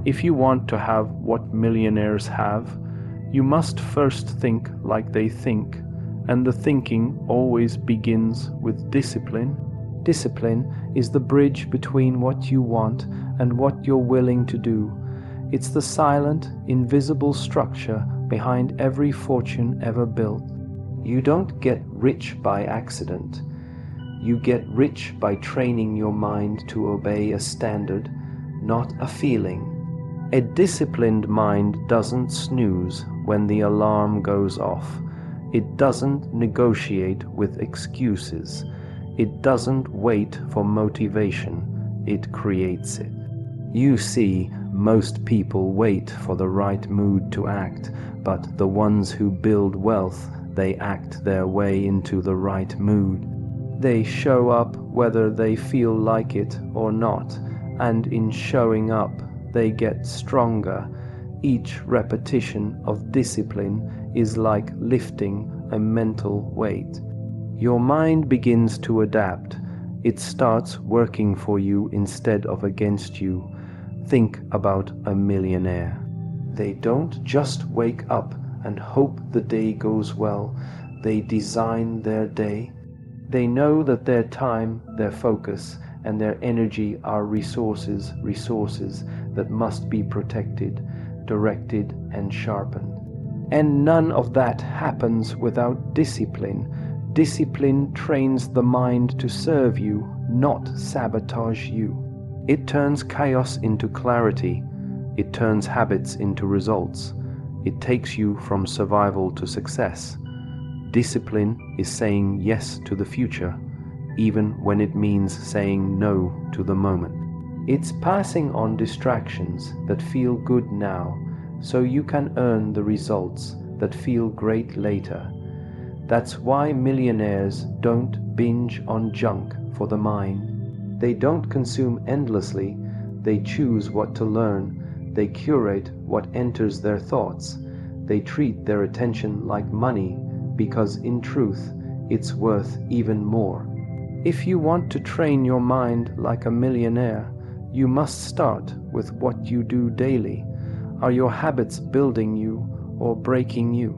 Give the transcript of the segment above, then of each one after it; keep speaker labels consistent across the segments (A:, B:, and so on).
A: If you want to have what millionaires have, you must first think like they think, and the thinking always begins with discipline. Discipline is the bridge between what you want and what you're willing to do. It's the silent, invisible structure behind every fortune ever built. You don't get rich by accident. You get rich by training your mind to obey a standard, not a feeling. A disciplined mind doesn't snooze when the alarm goes off. It doesn't negotiate with excuses. It doesn't wait for motivation. It creates it. You see, most people wait for the right mood to act, but the ones who build wealth, they act their way into the right mood. They show up whether they feel like it or not, and in showing up, they get stronger. Each repetition of discipline is like lifting a mental weight. Your mind begins to adapt. It starts working for you instead of against you. Think about a millionaire. They don't just wake up and hope the day goes well. They design their day. They know that their time, their focus, and their energy are resources that must be protected, directed, and sharpened. And none of that happens without discipline. Discipline trains the mind to serve you, not sabotage you. It turns chaos into clarity. It turns habits into results. It takes you from survival to success. Discipline is saying yes to the future, even when it means saying no to the moment. It's passing on distractions that feel good now, so you can earn the results that feel great later. That's why millionaires don't binge on junk for the mind. They don't consume endlessly. They choose what to learn. They curate what enters their thoughts. They treat their attention like money because in truth, it's worth even more. If you want to train your mind like a millionaire, you must start with what you do daily. Are your habits building you or breaking you?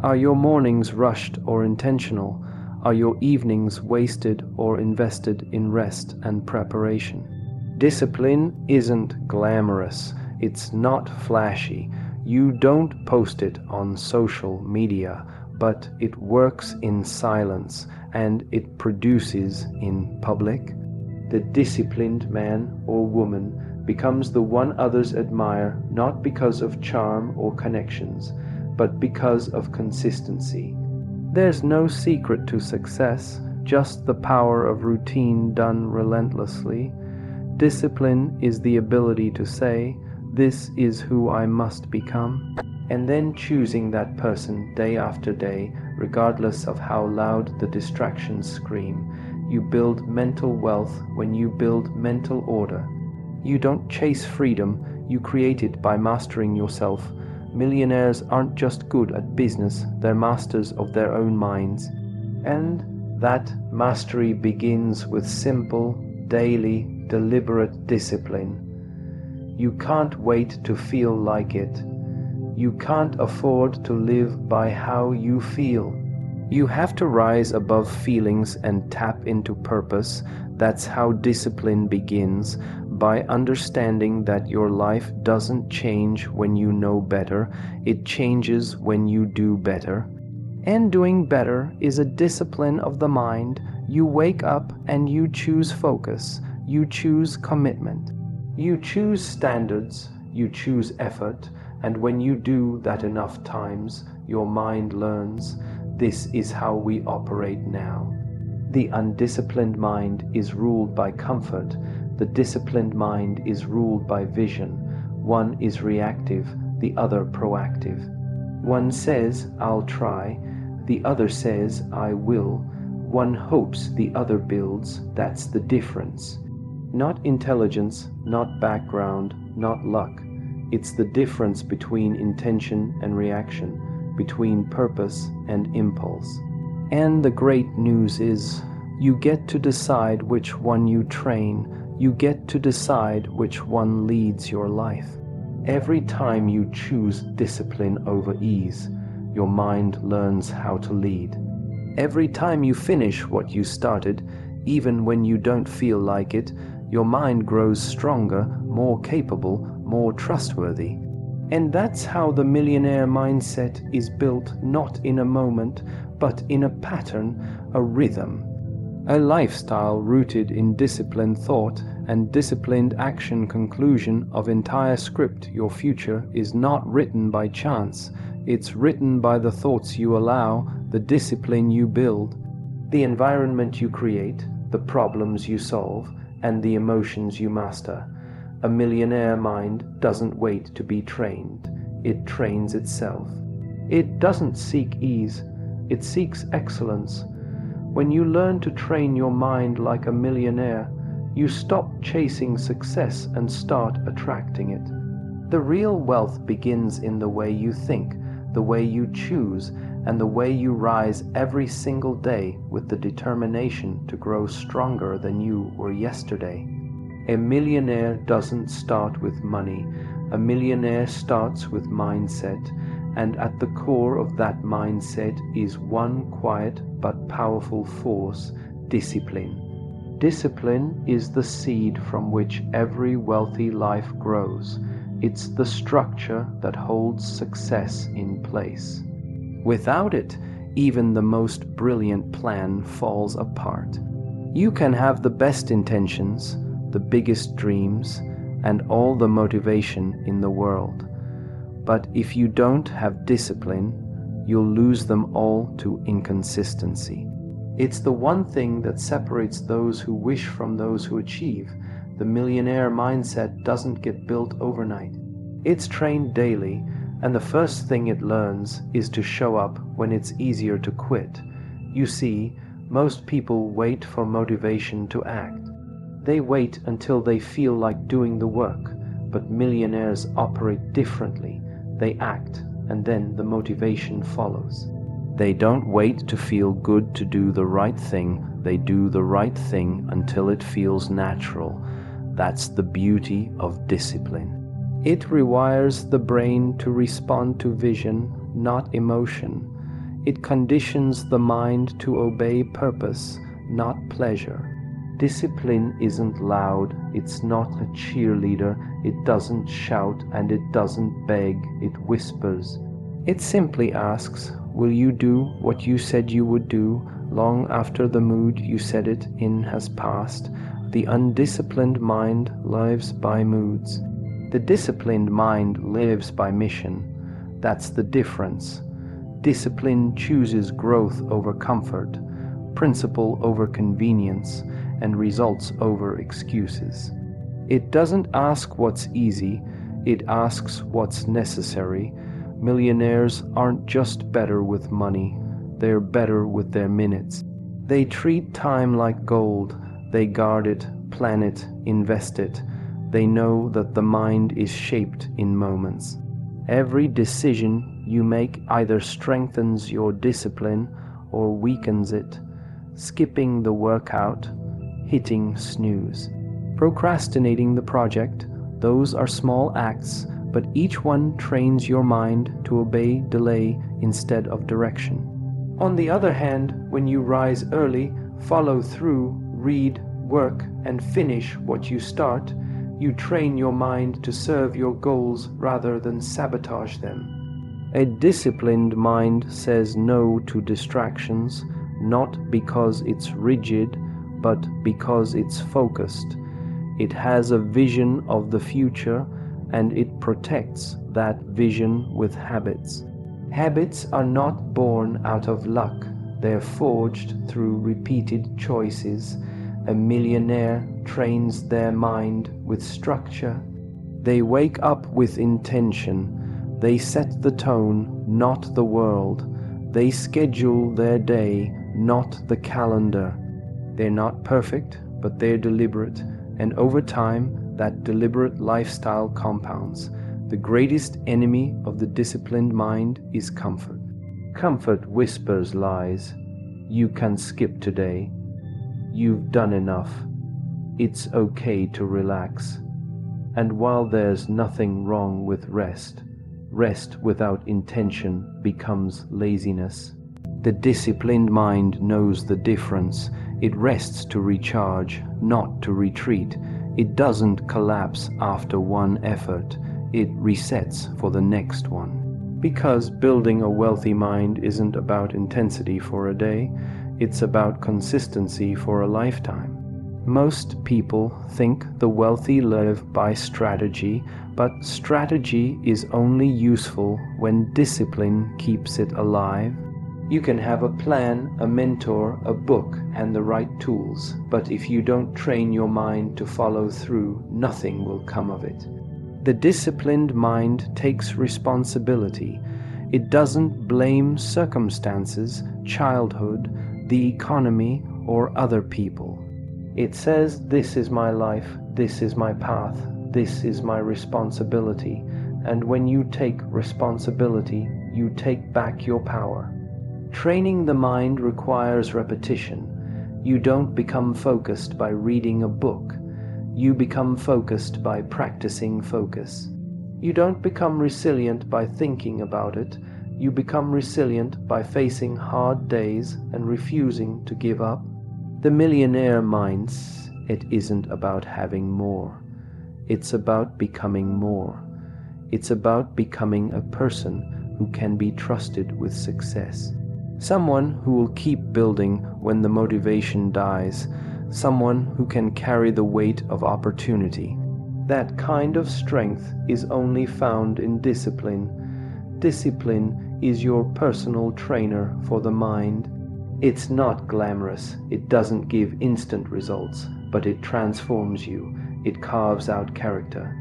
A: Are your mornings rushed or intentional? Are your evenings wasted or invested in rest and preparation? Discipline isn't glamorous. It's not flashy. You don't post it on social media, but it works in silence and it produces in public. The disciplined man or woman becomes the one others admire, not because of charm or connections, but because of consistency. There's no secret to success, just the power of routine done relentlessly. Discipline is the ability to say, "This is who I must become," and then choosing that person day after day, regardless of how loud the distractions scream. You build mental wealth when you build mental order. You don't chase freedom, you create it by mastering yourself. Millionaires aren't just good at business, they're masters of their own minds. And that mastery begins with simple, daily, deliberate discipline. You can't wait to feel like it. You can't afford to live by how you feel. You have to rise above feelings and tap into purpose. That's how discipline begins, by understanding that your life doesn't change when you know better, it changes when you do better. And doing better is a discipline of the mind. You wake up and you choose focus, you choose commitment, you choose standards, you choose effort, and when you do that enough times, your mind learns, this is how we operate now. The undisciplined mind is ruled by comfort. The disciplined mind is ruled by vision. One is reactive, the other proactive. One says, "I'll try," the other says, "I will." One hopes, the other builds. That's the difference. Not intelligence, not background, not luck. It's the difference between intention and reaction, between purpose and impulse. And the great news is, you get to decide which one you train. You get to decide which one leads your life. Every time you choose discipline over ease, your mind learns how to lead. Every time you finish what you started, even when you don't feel like it, your mind grows stronger, more capable, more trustworthy. And that's how the millionaire mindset is built, not in a moment, but in a pattern, a rhythm. A lifestyle rooted in disciplined thought and disciplined action. Conclusion of entire script. Your future is not written by chance. It's written by the thoughts you allow, the discipline you build, the environment you create, the problems you solve, and the emotions you master. A millionaire mind doesn't wait to be trained. It trains itself. It doesn't seek ease. It seeks excellence. When you learn to train your mind like a millionaire, you stop chasing success and start attracting it. The real wealth begins in the way you think, the way you choose, and the way you rise every single day with the determination to grow stronger than you were yesterday. A millionaire doesn't start with money. A millionaire starts with mindset, and at the core of that mindset is one quiet but powerful force: discipline. Discipline is the seed from which every wealthy life grows. It's the structure that holds success in place. Without it, even the most brilliant plan falls apart. You can have the best intentions, the biggest dreams, and all the motivation in the world. But if you don't have discipline, you'll lose them all to inconsistency. It's the one thing that separates those who wish from those who achieve. The millionaire mindset doesn't get built overnight. It's trained daily, and the first thing it learns is to show up when it's easier to quit. You see, most people wait for motivation to act. They wait until they feel like doing the work, but millionaires operate differently. They act, and then the motivation follows. They don't wait to feel good to do the right thing. They do the right thing until it feels natural. That's the beauty of discipline. It rewires the brain to respond to vision, not emotion. It conditions the mind to obey purpose, not pleasure. Discipline isn't loud, it's not a cheerleader, it doesn't shout and it doesn't beg, it whispers. It simply asks, will you do what you said you would do long after the mood you said it in has passed? The undisciplined mind lives by moods. The disciplined mind lives by mission. That's the difference. Discipline chooses growth over comfort, principle over convenience, and results over excuses. It doesn't ask what's easy, it asks what's necessary. Millionaires aren't just better with money, they're better with their minutes. They treat time like gold. They guard it, plan it, invest it. They know that the mind is shaped in moments. Every decision you make either strengthens your discipline or weakens it. Skipping the workout, hitting snooze, procrastinating the project, those are small acts, but each one trains your mind to obey delay instead of direction. On the other hand, when you rise early, follow through, read, work, and finish what you start, you train your mind to serve your goals rather than sabotage them. A disciplined mind says no to distractions, not because it's rigid, but because it's focused. It has a vision of the future, and it protects that vision with habits. Habits are not born out of luck. They're forged through repeated choices. A millionaire trains their mind with structure. They wake up with intention. They set the tone, not the world. They schedule their day, not the calendar. They're not perfect, but they're deliberate, and over time, that deliberate lifestyle compounds. The greatest enemy of the disciplined mind is comfort. Comfort whispers lies. You can skip today. You've done enough. It's okay to relax. And while there's nothing wrong with rest, rest without intention becomes laziness. The disciplined mind knows the difference. It rests to recharge, not to retreat. It doesn't collapse after one effort. It resets for the next one. Because building a wealthy mind isn't about intensity for a day, it's about consistency for a lifetime. Most people think the wealthy live by strategy, but strategy is only useful when discipline keeps it alive. You can have a plan, a mentor, a book, and the right tools, but if you don't train your mind to follow through, nothing will come of it. The disciplined mind takes responsibility. It doesn't blame circumstances, childhood, the economy, or other people. It says, this is my life, this is my path, this is my responsibility. And when you take responsibility, you take back your power. Training the mind requires repetition. You don't become focused by reading a book. You become focused by practicing focus. You don't become resilient by thinking about it. You become resilient by facing hard days and refusing to give up. The millionaire minds, it isn't about having more. It's about becoming more. It's about becoming a person who can be trusted with success. Someone who will keep building when the motivation dies. Someone who can carry the weight of opportunity. That kind of strength is only found in discipline. Discipline is your personal trainer for the mind. It's not glamorous. It doesn't give instant results, but it transforms you. It carves out character.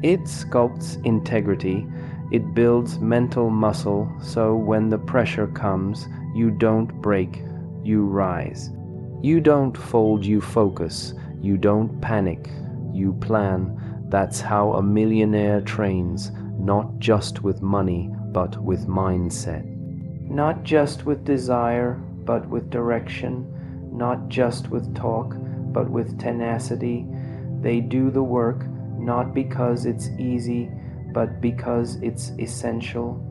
A: It sculpts integrity. It builds mental muscle, so when the pressure comes, you don't break, you rise. You don't fold, you focus. You don't panic, you plan. That's how a millionaire trains, not just with money, but with mindset. Not just with desire, but with direction. Not just with talk, but with tenacity. They do the work, not because it's easy, but because it's essential.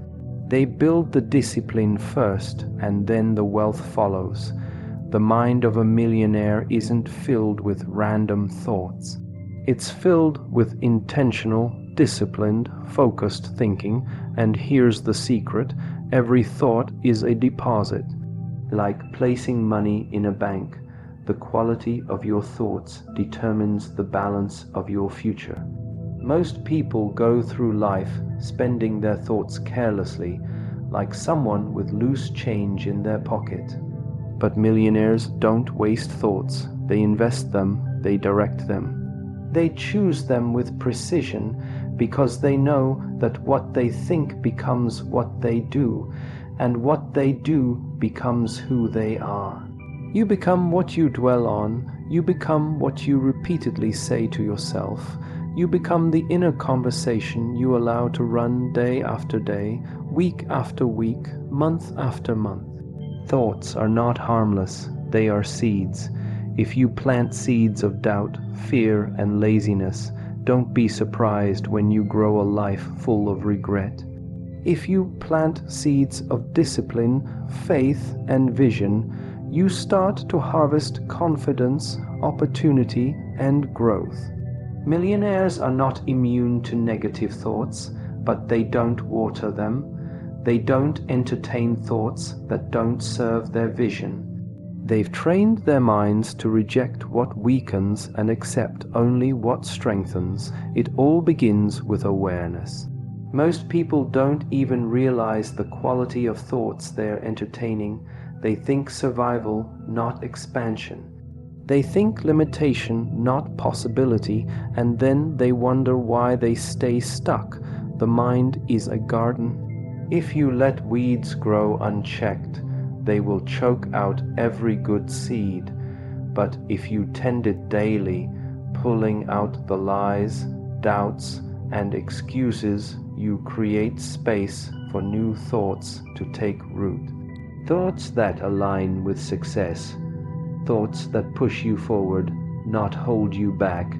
A: They build the discipline first, and then the wealth follows. The mind of a millionaire isn't filled with random thoughts. It's filled with intentional, disciplined, focused thinking, and here's the secret: every thought is a deposit. Like placing money in a bank, the quality of your thoughts determines the balance of your future. Most people go through life spending their thoughts carelessly, like someone with loose change in their pocket. But millionaires don't waste thoughts. They invest them, they direct them. They choose them with precision because they know that what they think becomes what they do, and what they do becomes who they are. You become what you dwell on. You become what you repeatedly say to yourself. You become the inner conversation you allow to run day after day, week after week, month after month. Thoughts are not harmless. They are seeds. If you plant seeds of doubt, fear, and laziness, don't be surprised when you grow a life full of regret. If you plant seeds of discipline, faith, and vision, you start to harvest confidence, opportunity, and growth. Millionaires are not immune to negative thoughts, but they don't water them. They don't entertain thoughts that don't serve their vision. They've trained their minds to reject what weakens and accept only what strengthens. It all begins with awareness. Most people don't even realize the quality of thoughts they're entertaining. They think survival, not expansion. They think limitation, not possibility, and then they wonder why they stay stuck. The mind is a garden. If you let weeds grow unchecked, they will choke out every good seed. But if you tend it daily, pulling out the lies, doubts, and excuses, you create space for new thoughts to take root. Thoughts that align with success. Thoughts that push you forward, not hold you back.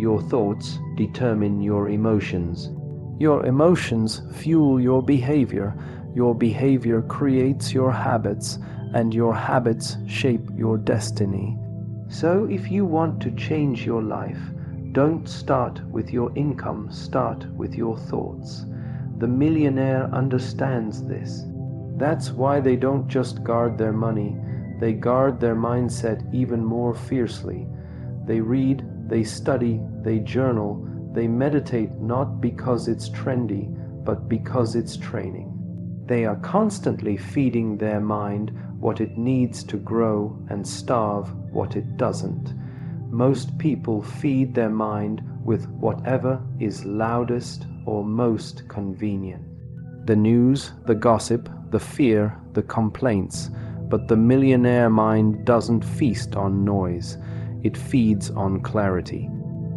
A: Your thoughts determine your emotions. Your emotions fuel your behavior. Your behavior creates your habits, and your habits shape your destiny. So if you want to change your life, don't start with your income, start with your thoughts. The millionaire understands this. That's why they don't just guard their money, they guard their mindset even more fiercely. They read, they study, they journal, they meditate not because it's trendy, but because it's training. They are constantly feeding their mind what it needs to grow and starve what it doesn't. Most people feed their mind with whatever is loudest or most convenient. The news, the gossip, the fear, the complaints. But the millionaire mind doesn't feast on noise. It feeds on clarity.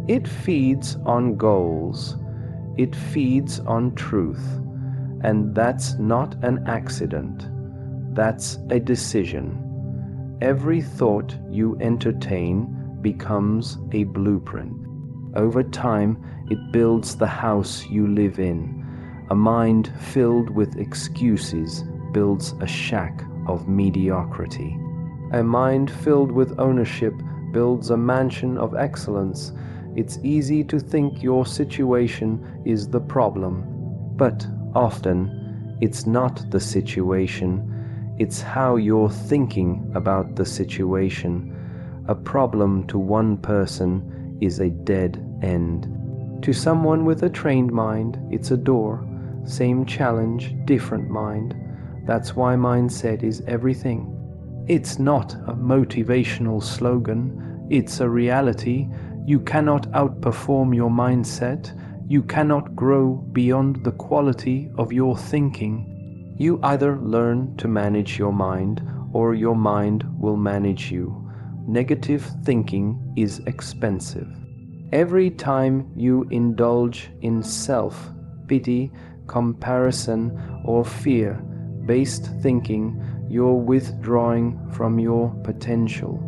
A: It feeds on goals. It feeds on truth. And that's not an accident. That's a decision. Every thought you entertain becomes a blueprint. Over time, it builds the house you live in. A mind filled with excuses builds a shack of mediocrity. A mind filled with ownership builds a mansion of excellence. It's easy to think your situation is the problem, but often it's not the situation, it's how you're thinking about the situation. A problem to one person is a dead end. To someone with a trained mind, it's a door. Same challenge, different mind. That's why mindset is everything. It's not a motivational slogan, it's a reality. You cannot outperform your mindset. You cannot grow beyond the quality of your thinking. You either learn to manage your mind, or your mind will manage you. Negative thinking is expensive. Every time you indulge in self-pity, comparison, or fear-based thinking, you're withdrawing from your potential.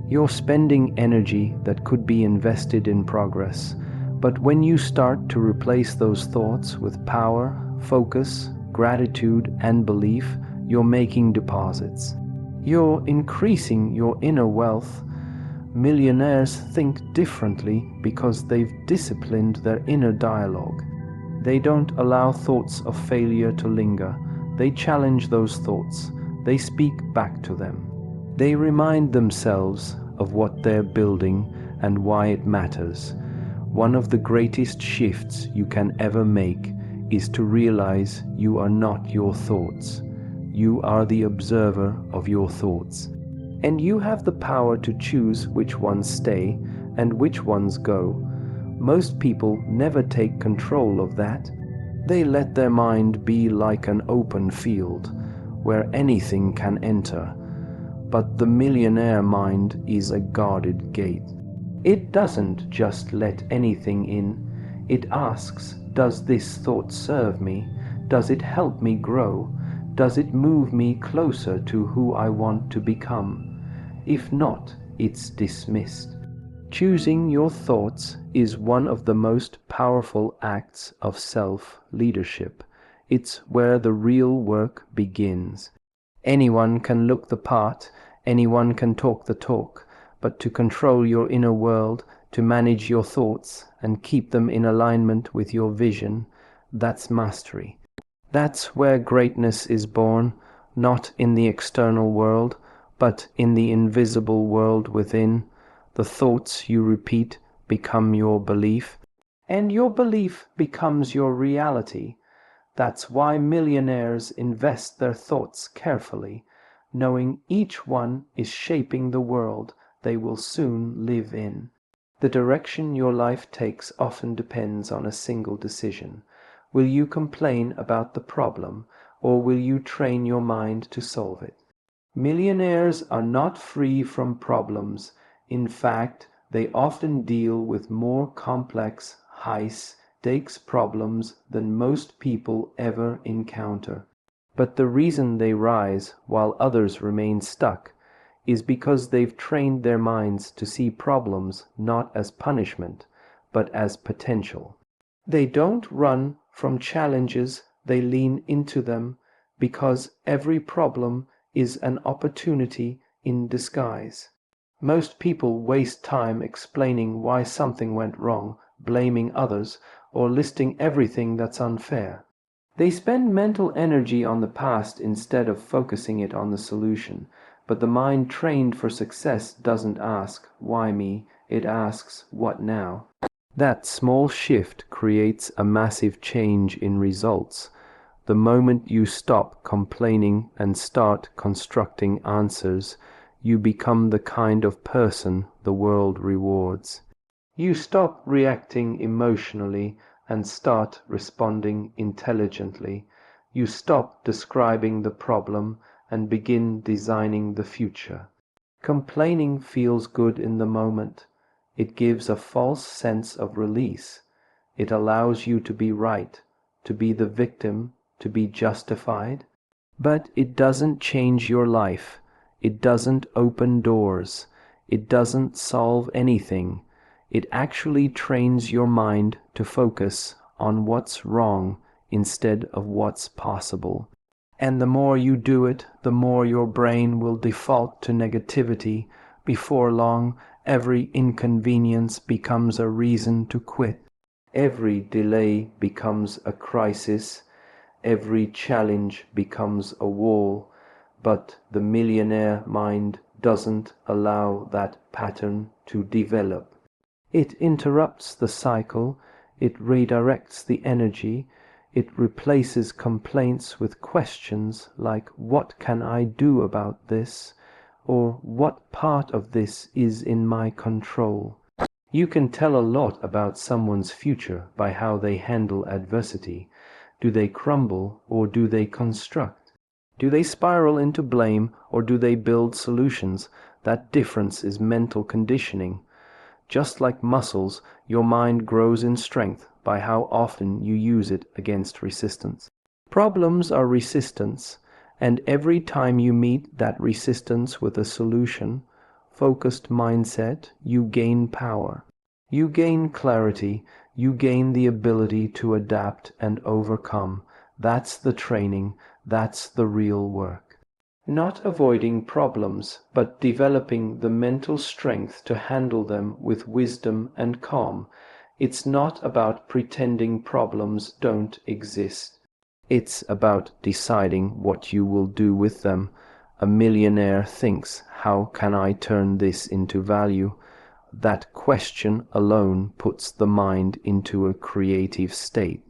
A: You're spending energy that could be invested in progress. But when you start to replace those thoughts with power, focus, gratitude, and belief, you're making deposits. You're increasing your inner wealth. Millionaires think differently because they've disciplined their inner dialogue. They don't allow thoughts of failure to linger. They challenge those thoughts. They speak back to them. They remind themselves of what they're building and why it matters. One of the greatest shifts you can ever make is to realize you are not your thoughts. You are the observer of your thoughts. And you have the power to choose which ones stay and which ones go. Most people never take control of that. They let their mind be like an open field where anything can enter. But the millionaire mind is a guarded gate. It doesn't just let anything in. It asks, does this thought serve me? Does it help me grow? Does it move me closer to who I want to become? If not, it's dismissed. Choosing your thoughts is one of the most powerful acts of self-leadership. It's where the real work begins. Anyone can look the part, anyone can talk the talk, but to control your inner world, to manage your thoughts and keep them in alignment with your vision, that's mastery. That's where greatness is born, not in the external world, but in the invisible world within. The thoughts you repeat become your belief, and your belief becomes your reality. That's why millionaires invest their thoughts carefully, knowing each one is shaping the world they will soon live in. The direction your life takes often depends on a single decision. Will you complain about the problem, or will you train your mind to solve it? Millionaires are not free from problems. In fact, they often deal with more complex, high-stakes problems than most people ever encounter. But the reason they rise while others remain stuck is because they've trained their minds to see problems not as punishment, but as potential. They don't run from challenges, they lean into them, because every problem is an opportunity in disguise. Most people waste time explaining why something went wrong, blaming others, or listing everything that's unfair. They spend mental energy on the past instead of focusing it on the solution. But the mind trained for success doesn't ask, why me? It asks, what now? That small shift creates a massive change in results. The moment you stop complaining and start constructing answers, you become the kind of person the world rewards. You stop reacting emotionally and start responding intelligently. You stop describing the problem and begin designing the future. Complaining feels good in the moment. It gives a false sense of release. It allows you to be right, to be the victim, to be justified. But it doesn't change your life. It doesn't open doors. It doesn't solve anything. It actually trains your mind to focus on what's wrong instead of what's possible. And the more you do it, the more your brain will default to negativity. Before long, every inconvenience becomes a reason to quit. Every delay becomes a crisis. Every challenge becomes a wall. But the millionaire mind doesn't allow that pattern to develop. It interrupts the cycle, it redirects the energy, it replaces complaints with questions like, what can I do about this? Or what part of this is in my control? You can tell a lot about someone's future by how they handle adversity. Do they crumble or do they construct? Do they spiral into blame or do they build solutions? That difference is mental conditioning. Just like muscles, your mind grows in strength by how often you use it against resistance. Problems are resistance, and every time you meet that resistance with a solution, focused mindset, you gain power. You gain clarity, you gain the ability to adapt and overcome. That's the training, that's the real work. Not avoiding problems, but developing the mental strength to handle them with wisdom and calm. It's not about pretending problems don't exist. It's about deciding what you will do with them. A millionaire thinks, how can I turn this into value? That question alone puts the mind into a creative state.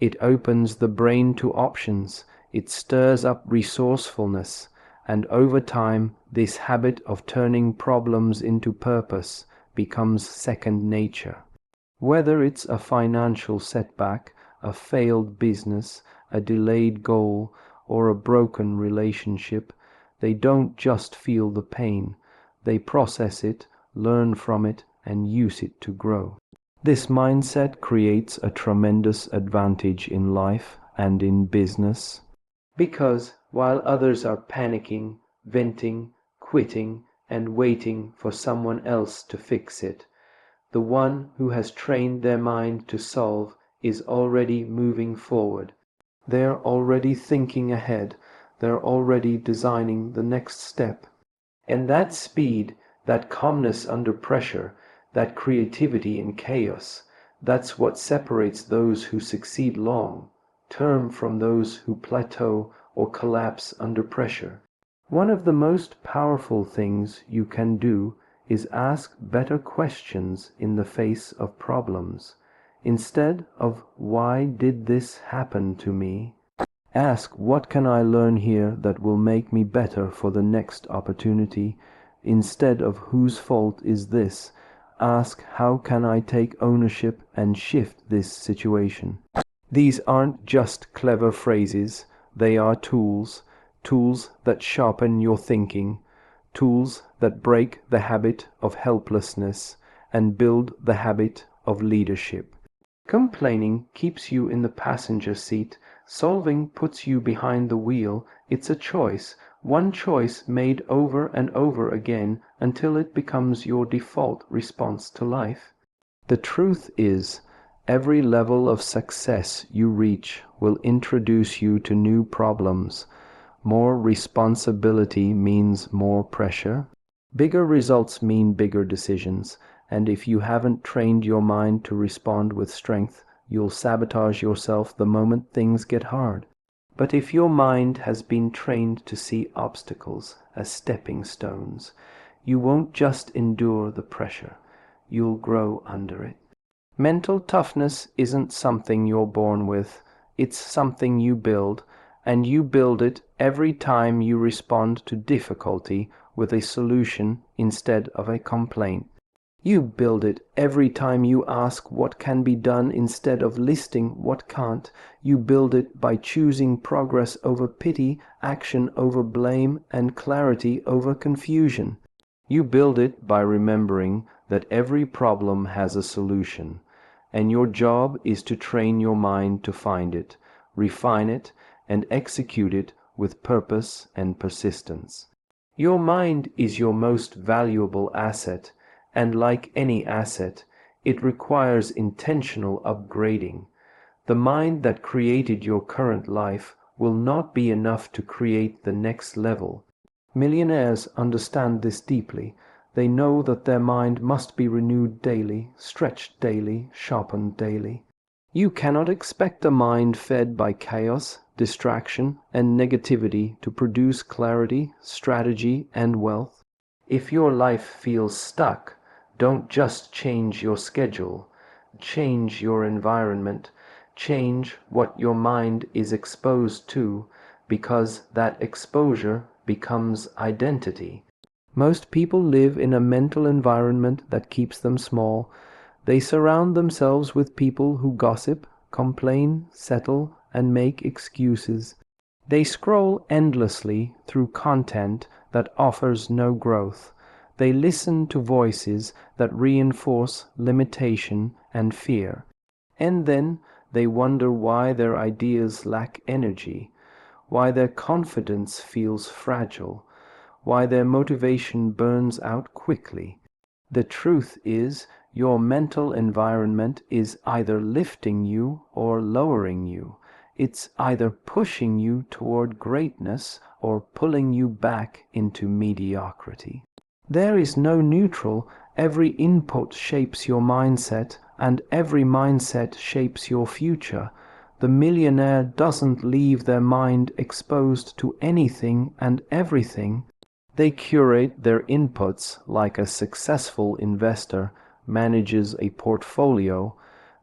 A: It opens the brain to options. It stirs up resourcefulness. And over time, this habit of turning problems into purpose becomes second nature. Whether it's a financial setback, a failed business, a delayed goal, or a broken relationship, they don't just feel the pain. They process it, learn from it, and use it to grow. This mindset creates a tremendous advantage in life and in business. Because while others are panicking, venting, quitting, and waiting for someone else to fix it, the one who has trained their mind to solve is already moving forward. They're already thinking ahead. They're already designing the next step. And that speed, that calmness under pressure, that creativity in chaos, that's what separates those who succeed long-term from those who plateau or collapse under pressure. One of the most powerful things you can do is ask better questions in the face of problems. Instead of, why did this happen to me? Ask, what can I learn here that will make me better for the next opportunity? Instead of, whose fault is this? Ask, how can I take ownership and shift this situation? These aren't just clever phrases, they are tools, tools that sharpen your thinking, tools that break the habit of helplessness and build the habit of leadership. Complaining keeps you in the passenger seat, solving puts you behind the wheel. It's a choice, one choice made over and over again until it becomes your default response to life. The truth is, every level of success you reach will introduce you to new problems. More responsibility means more pressure. Bigger results mean bigger decisions, and if you haven't trained your mind to respond with strength, you'll sabotage yourself the moment things get hard. But if your mind has been trained to see obstacles as stepping stones, you won't just endure the pressure, you'll grow under it. Mental toughness isn't something you're born with, it's something you build, and you build it every time you respond to difficulty with a solution instead of a complaint. You build it every time you ask what can be done instead of listing what can't. You build it by choosing progress over pity, action over blame, and clarity over confusion. You build it by remembering that every problem has a solution, and your job is to train your mind to find it, refine it, and execute it with purpose and persistence. Your mind is your most valuable asset, and like any asset, it requires intentional upgrading. The mind that created your current life will not be enough to create the next level. Millionaires understand this deeply. They know that their mind must be renewed daily, stretched daily, sharpened daily. You cannot expect a mind fed by chaos, distraction, and negativity to produce clarity, strategy, and wealth. If your life feels stuck, don't just change your schedule. Change your environment. Change what your mind is exposed to, because that exposure becomes identity. Most people live in a mental environment that keeps them small. They surround themselves with people who gossip, complain, settle, and make excuses. They scroll endlessly through content that offers no growth. They listen to voices that reinforce limitation and fear. And then they wonder why their ideas lack energy, why their confidence feels fragile, why their motivation burns out quickly. The truth is, your mental environment is either lifting you or lowering you. It's either pushing you toward greatness or pulling you back into mediocrity. There is no neutral. Every input shapes your mindset, and every mindset shapes your future. The millionaire doesn't leave their mind exposed to anything and everything. They curate their inputs like a successful investor manages a portfolio.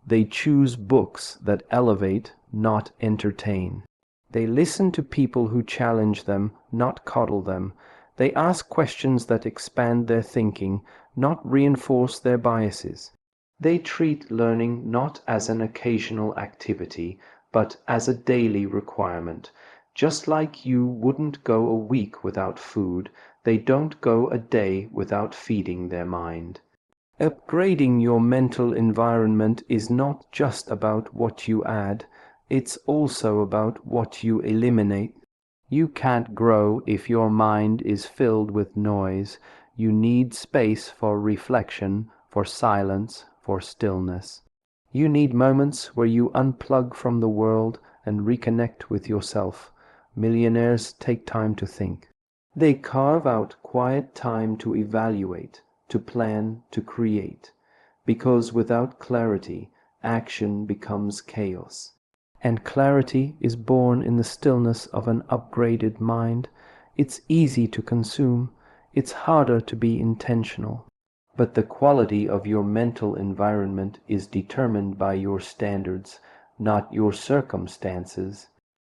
A: They choose books that elevate, not entertain. They listen to people who challenge them, not coddle them. They ask questions that expand their thinking, not reinforce their biases. They treat learning not as an occasional activity, but as a daily requirement. Just like you wouldn't go a week without food, they don't go a day without feeding their mind. Upgrading your mental environment is not just about what you add, it's also about what you eliminate. You can't grow if your mind is filled with noise. You need space for reflection, for silence, for stillness. You need moments where you unplug from the world and reconnect with yourself. Millionaires take time to think. They carve out quiet time to evaluate, to plan, to create. Because without clarity, action becomes chaos. And clarity is born in the stillness of an upgraded mind. It's easy to consume. It's harder to be intentional. But the quality of your mental environment is determined by your standards, not your circumstances.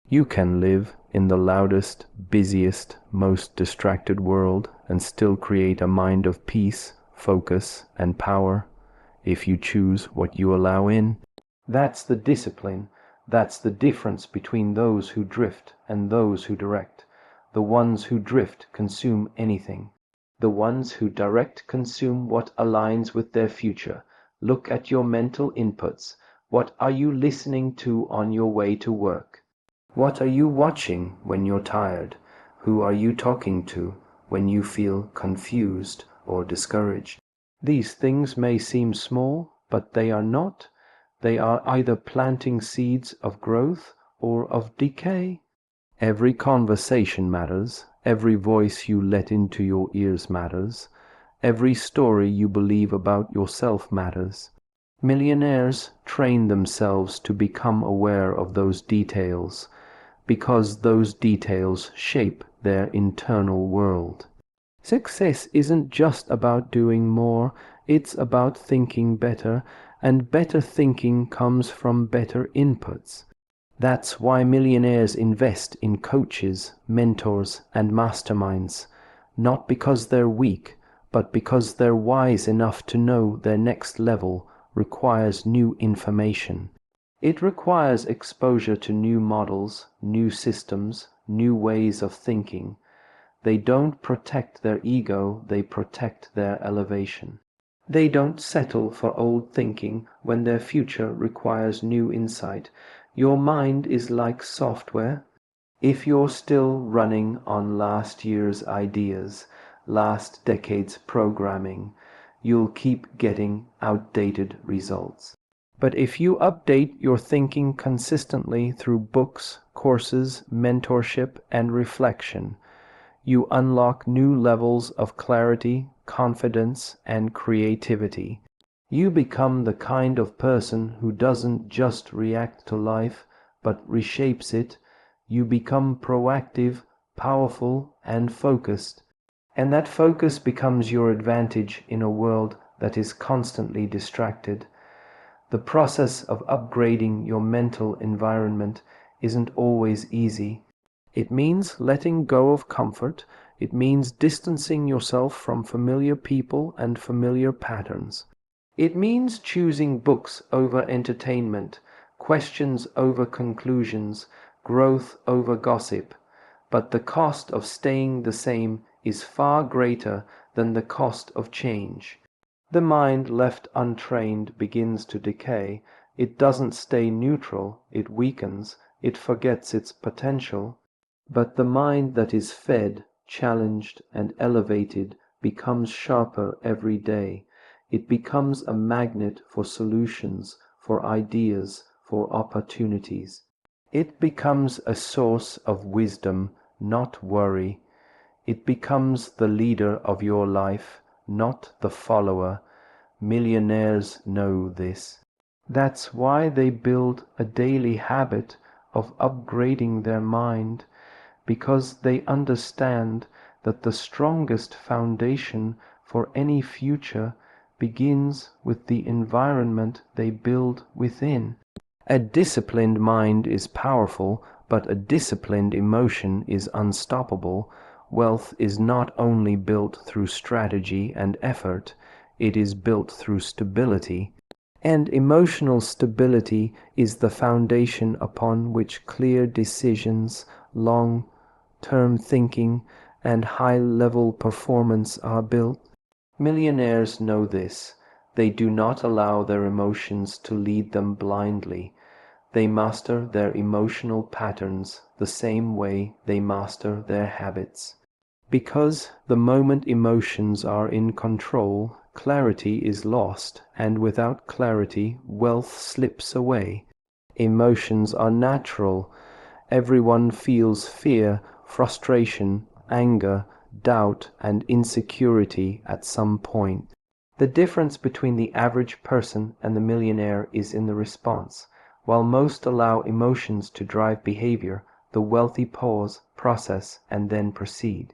A: You can live in the loudest, busiest, most distracted world and still create a mind of peace, focus, and power if you choose what you allow in. That's the discipline. That's the difference between those who drift and those who direct. The ones who drift consume anything. The ones who direct consume what aligns with their future. Look at your mental inputs. What are you listening to on your way to work? What are you watching when you're tired? Who are you talking to when you feel confused or discouraged? These things may seem small, but they are not. They are either planting seeds of growth or of decay. Every conversation matters. Every voice you let into your ears matters. Every story you believe about yourself matters. Millionaires train themselves to become aware of those details, because those details shape their internal world. Success isn't just about doing more, it's about thinking better, and better thinking comes from better inputs. That's why millionaires invest in coaches, mentors, and masterminds, not because they're weak, but because they're wise enough to know their next level requires new information. It requires exposure to new models, new systems, new ways of thinking. They don't protect their ego, they protect their elevation. They don't settle for old thinking when their future requires new insight. Your mind is like software. If you're still running on last year's ideas, last decade's programming, you'll keep getting outdated results. But if you update your thinking consistently through books, courses, mentorship, and reflection, you unlock new levels of clarity, confidence, and creativity. You become the kind of person who doesn't just react to life, but reshapes it. You become proactive, powerful, and focused. And that focus becomes your advantage in a world that is constantly distracted. The process of upgrading your mental environment isn't always easy. It means letting go of comfort. It means distancing yourself from familiar people and familiar patterns. It means choosing books over entertainment, questions over conclusions, growth over gossip. But the cost of staying the same is far greater than the cost of change. The mind left untrained begins to decay. It doesn't stay neutral, it weakens, it forgets its potential. But the mind that is fed, challenged, and elevated becomes sharper every day. It becomes a magnet for solutions, for ideas, for opportunities. It becomes a source of wisdom, not worry. It becomes the leader of your life, not the follower. Millionaires know this. That's why they build a daily habit of upgrading their mind, because they understand that the strongest foundation for any future begins with the environment they build within. A disciplined mind is powerful, but a disciplined emotion is unstoppable. Wealth is not only built through strategy and effort, it is built through stability. And emotional stability is the foundation upon which clear decisions, long-term thinking, and high-level performance are built. Millionaires know this. They do not allow their emotions to lead them blindly. They master their emotional patterns the same way they master their habits. Because the moment emotions are in control, clarity is lost, and without clarity, wealth slips away. Emotions are natural. Everyone feels fear, frustration, anger, doubt, and insecurity at some point. The difference between the average person and the millionaire is in the response. While most allow emotions to drive behavior, the wealthy pause, process, and then proceed.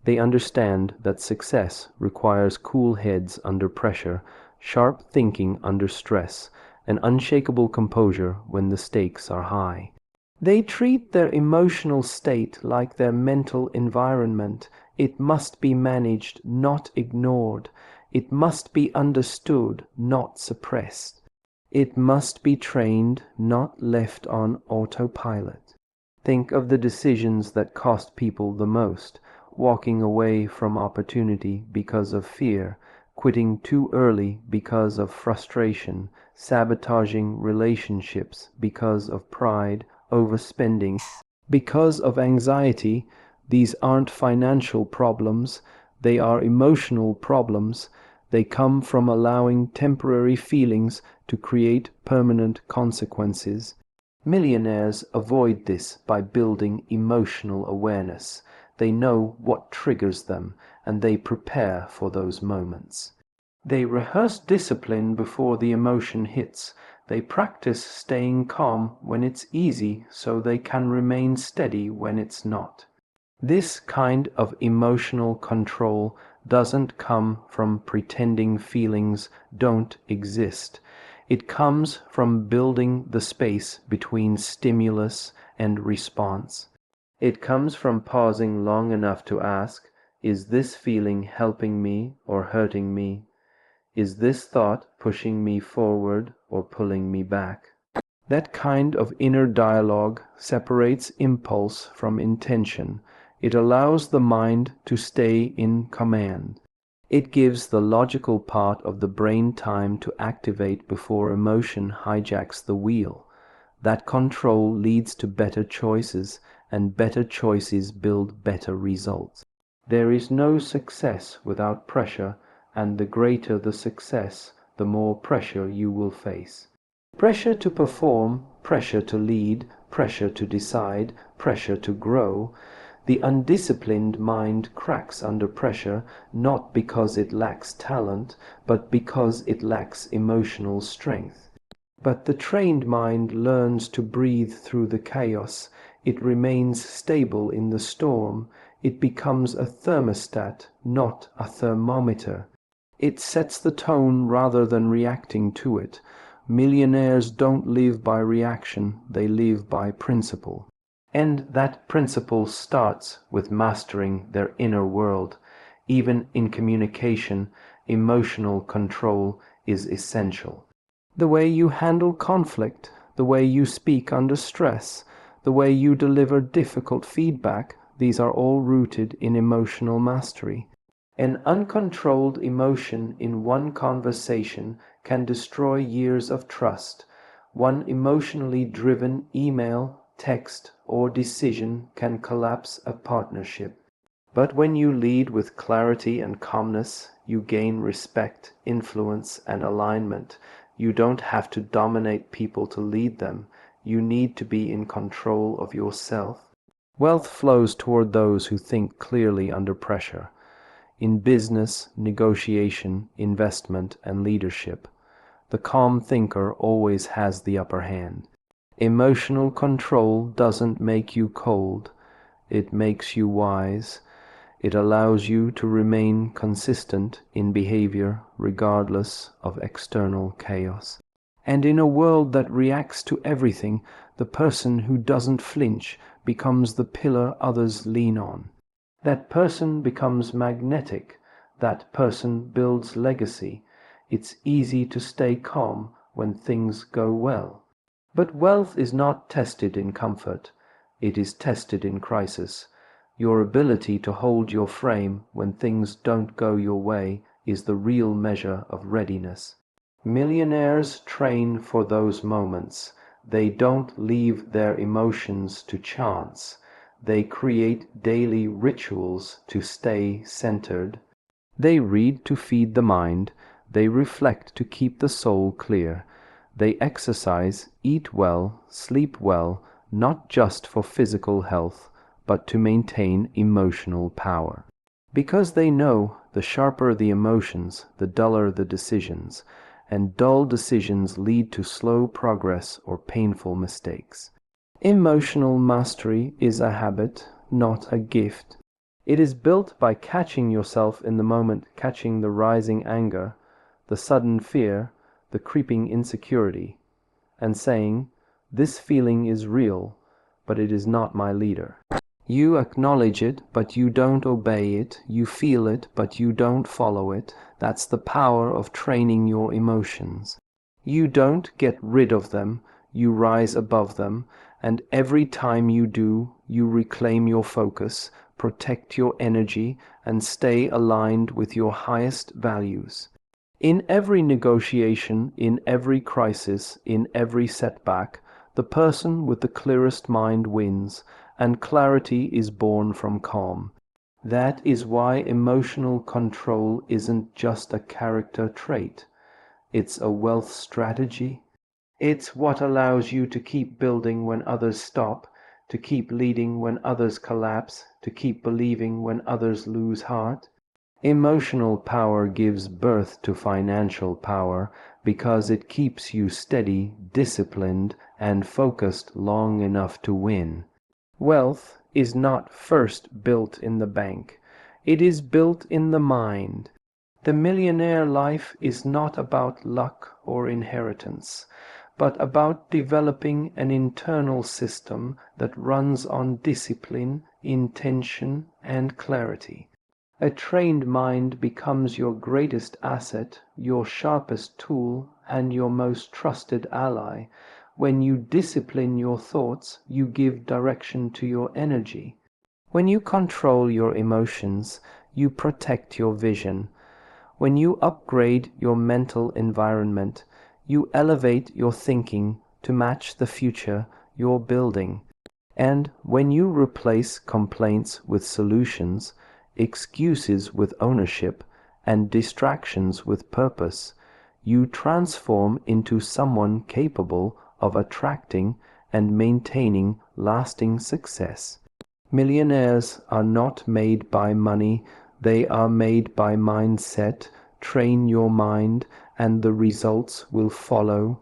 A: They understand that success requires cool heads under pressure, sharp thinking under stress, and unshakable composure when the stakes are high. They treat their emotional state like their mental environment. It must be managed, not ignored. It must be understood, not suppressed. It must be trained, not left on autopilot. Think of the decisions that cost people the most: walking away from opportunity because of fear, quitting too early because of frustration, sabotaging relationships because of pride, overspending because of anxiety. These aren't financial problems, they are emotional problems. They come from allowing temporary feelings to create permanent consequences. Millionaires avoid this by building emotional awareness. They know what triggers them, and they prepare for those moments. They rehearse discipline before the emotion hits. They practice staying calm when it's easy so they can remain steady when it's not. This kind of emotional control doesn't come from pretending feelings don't exist. It comes from building the space between stimulus and response. It comes from pausing long enough to ask, is this feeling helping me or hurting me? Is this thought pushing me forward or pulling me back? That kind of inner dialogue separates impulse from intention. It allows the mind to stay in command. It gives the logical part of the brain time to activate before emotion hijacks the wheel. That control leads to better choices, and better choices build better results. There is no success without pressure, and the greater the success, the more pressure you will face. Pressure to perform, pressure to lead, pressure to decide, pressure to grow. The undisciplined mind cracks under pressure, not because it lacks talent, but because it lacks emotional strength. But the trained mind learns to breathe through the chaos. It remains stable in the storm. It becomes a thermostat, not a thermometer. It sets the tone rather than reacting to it. Millionaires don't live by reaction, they live by principle. And that principle starts with mastering their inner world. Even in communication, emotional control is essential. The way you handle conflict, the way you speak under stress, the way you deliver difficult feedback, these are all rooted in emotional mastery. An uncontrolled emotion in one conversation can destroy years of trust. One emotionally driven email, text, or decision can collapse a partnership. But when you lead with clarity and calmness, you gain respect, influence, and alignment. You don't have to dominate people to lead them. You need to be in control of yourself. Wealth flows toward those who think clearly under pressure. In business, negotiation, investment, and leadership, the calm thinker always has the upper hand. Emotional control doesn't make you cold. It makes you wise. It allows you to remain consistent in behavior regardless of external chaos. And in a world that reacts to everything, the person who doesn't flinch becomes the pillar others lean on. That person becomes magnetic. That person builds legacy. It's easy to stay calm when things go well. But wealth is not tested in comfort. It is tested in crisis. Your ability to hold your frame when things don't go your way is the real measure of readiness. Millionaires train for those moments. They don't leave their emotions to chance. They create daily rituals to stay centered. They read to feed the mind. They reflect to keep the soul clear. They exercise, eat well, sleep well, not just for physical health, but to maintain emotional power. Because they know the sharper the emotions, the duller the decisions, and dull decisions lead to slow progress or painful mistakes. Emotional mastery is a habit, not a gift. It is built by catching yourself in the moment, catching the rising anger, the sudden fear, the creeping insecurity, and saying, "This feeling is real, but it is not my leader." You acknowledge it, but you don't obey it. You feel it, but you don't follow it. That's the power of training your emotions. You don't get rid of them, you rise above them, and every time you do, you reclaim your focus, protect your energy, and stay aligned with your highest values. In every negotiation, in every crisis, in every setback, the person with the clearest mind wins, and clarity is born from calm. That is why emotional control isn't just a character trait. It's a wealth strategy. It's what allows you to keep building when others stop, to keep leading when others collapse, to keep believing when others lose heart. Emotional power gives birth to financial power because it keeps you steady, disciplined, and focused long enough to win. Wealth is not first built in the bank. It is built in the mind. The millionaire life is not about luck or inheritance, but about developing an internal system that runs on discipline, intention, and clarity. A trained mind becomes your greatest asset, your sharpest tool, and your most trusted ally. When you discipline your thoughts, you give direction to your energy. When you control your emotions, you protect your vision. When you upgrade your mental environment, you elevate your thinking to match the future you're building. And when you replace complaints with solutions, excuses with ownership, and distractions with purpose, you transform into someone capable of attracting and maintaining lasting success. Millionaires are not made by money, they are made by mindset. Train your mind, and the results will follow.